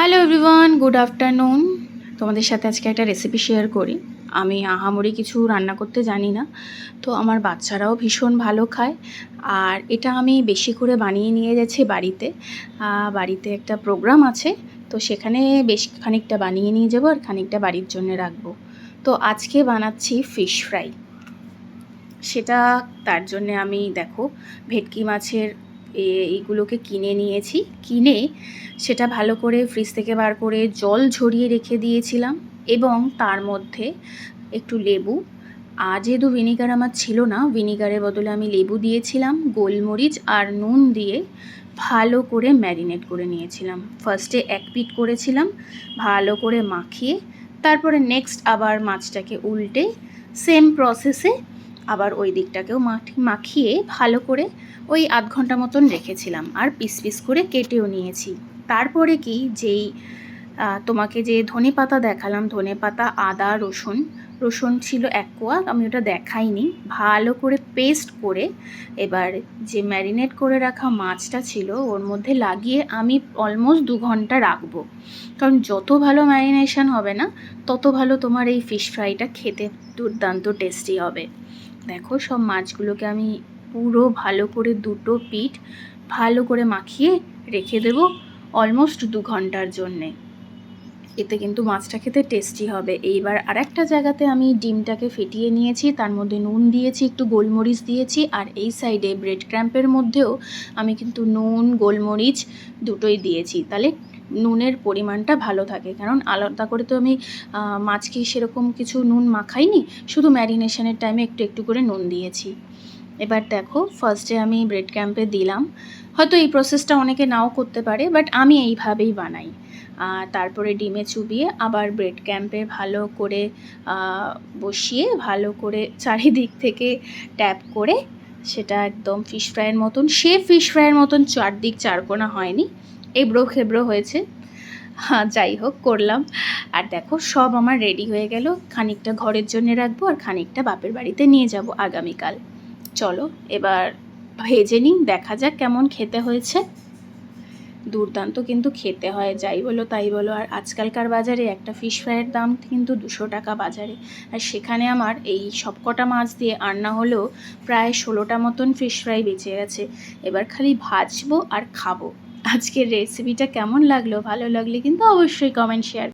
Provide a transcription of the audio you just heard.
Hello everyone, good afternoon. তোমাদের সাথে আজকে একটা রেসিপি শেয়ার করি। আমি আহামরি কিছু রান্না করতে জানি না, তো আমার বাচ্চারাও ভীষণ ভালো খায়। আর এটা আমি বেশি করে বানিয়ে নিয়ে যাচ্ছি বাড়িতে। বাড়িতে একটা প্রোগ্রাম আছে, তো সেখানে বেশ খানিকটা বানিয়ে নিয়ে যাবো আর খানিকটা বাড়ির জন্য রাখবো। তো আজকে বানাচ্ছি ফিশ ফ্রাই। সেটা তার জন্যে আমি দেখো ভেটকি মাছের এইগুলোকে কিনে নিয়েছি। কিনে সেটা ভালো করে ফ্রিজ থেকে বার করে জল ঝরিয়ে রেখে দিয়েছিলাম, এবং তার মধ্যে একটু লেবু, যেহেতু ভিনিগার আমার ছিল না, ভিনিগারের বদলে আমি লেবু দিয়েছিলাম, গোলমরিচ আর নুন দিয়ে ভালো করে ম্যারিনেট করে নিয়েছিলাম। ফার্স্টে এক পিঠ করেছিলাম ভালো করে মাখিয়ে, তারপরে নেক্সট আবার মাছটাকে উল্টে সেম প্রসেসে আবার ওই দিকটাকেও মাখিয়ে ভালো করে ওই আধ ঘন্টা মতন রেখেছিলাম, আর পিস পিস করে কেটেও নিয়েছি। তারপরে কি যেই তোমাকে যে ধনেপাতা দেখালাম, ধনেপাতা, আদা, রসুন ছিল 1 কোয়া, আমি ওটা দেখাইনি, ভালো করে পেস্ট করে এবার যে ম্যারিনেট করে রাখা মাছটা ছিল ওর মধ্যে লাগিয়ে আমি অলমোস্ট 2 ঘন্টা রাখবো। কারণ যত ভালো ম্যারিনেশন হবে না, তত ভালো তোমার এই ফিশ ফ্রাইটা খেতে দুর্দান্ত টেস্টি হবে। দেখো সব মাছগুলোকে আমি পুরো ভালো করে দুটো পিঠ ভালো করে মাখিয়ে রেখে দেব অলমোস্ট 2 ঘন্টার জন্যে। এতে কিন্তু মাছটা খেতে টেস্টি হবে। এইবার আরেকটা জায়গাতে আমি ডিমটাকে ফেটিয়ে নিয়েছি, তার মধ্যে নুন দিয়েছি, একটু গোলমরিচ দিয়েছি, আর এই সাইডে ব্রেড ক্র্যাম্পের মধ্যেও আমি কিন্তু নুন গোলমরিচ দুটোই দিয়েছি। তাহলে নুনের পরিমাণটা ভালো থাকে, কারণ আলাদা করে তো আমি মাছকে সেরকম কিছু নুন মাখাইনি, শুধু ম্যারিনেশনের টাইমে একটু একটু করে নুন দিয়েছি। এবার দেখো ফার্স্টে আমি ব্রেড ক্র্যাম্পে দিলাম, হয়তো এই প্রসেসটা অনেকে নাও করতে পারে, বাট আমি এইভাবেই বানাই। তারপরে ডিমে চুবিয়ে আবার ব্রেড ক্র্যাম্পে ভালো করে বসিয়ে ভালো করে চারিদিক থেকে ট্যাপ করে সেটা একদম ফিশ ফ্রাইয়ের মতন, ফিশ ফ্রাইয়ের মতন চারদিক চারকোনা হয়নি, এবড়ো খেবড়ো হয়েছে। যাই হোক করলাম। আর দেখো সব আমার রেডি হয়ে গেল, খানিকটা ঘরের জন্য রাখবো আর খানিকটা বাপের বাড়িতে নিয়ে যাব আগামীকাল। চলো এবার ভেজে নিই, দেখা যাক কেমন খেতে হয়েছে। দুর্দান্ত কিন্তু খেতে হয়, যাই বলো তাই বলো। আর আজকালকার বাজারে একটা ফিশ ফ্রাইয়ের দাম কিন্তু 200 টাকা বাজারে, আর সেখানে আমার এই সবকটা মাছ দিয়ে আর না হলেও প্রায় 16টা মতন ফিশ ফ্রাই বেঁচে গেছে। এবার খালি ভাজবো আর খাবো। আজকের রেসিপিটা কেমন লাগলো, ভালো লাগলে কিন্তু অবশ্যই কমেন্ট শেয়ার